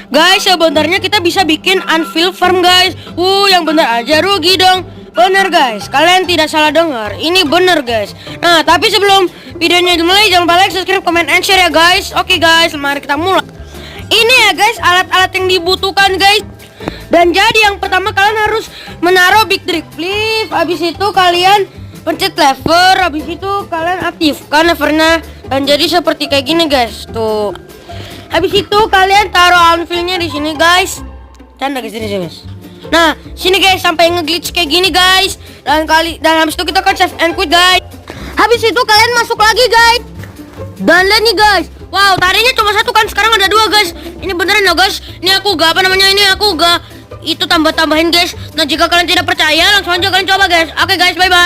Guys, sebenarnya kita bisa bikin anvil farm guys. Yang bener aja rugi dong. Bener guys, kalian tidak salah dengar. Ini bener guys. Nah, tapi sebelum videonya dimulai, jangan lupa like, subscribe, comment, and share ya guys. Oke guys, mari kita mulai. Ini ya guys, alat-alat yang dibutuhkan guys. Dan jadi yang pertama kalian harus menaruh big drip leaf. Habis itu kalian pencet lever. Habis itu kalian aktifkan levernya. Dan jadi seperti kayak gini guys. Tuh. Habis itu kalian taruh anvilnya di sini guys. Canda guys, sini guys. Nah, sini guys sampai ngeglitch kayak gini guys. Dan habis itu kita akan save and quit guys. Habis itu kalian masuk lagi guys. Dan lihat nih guys. Wow, tadinya cuma satu kan, sekarang ada dua guys. Ini beneran ya guys. Ini aku gak ini aku gak itu tambah-tambahin guys. Nah, jika kalian tidak percaya langsung aja kalian coba guys. Oke guys, bye bye.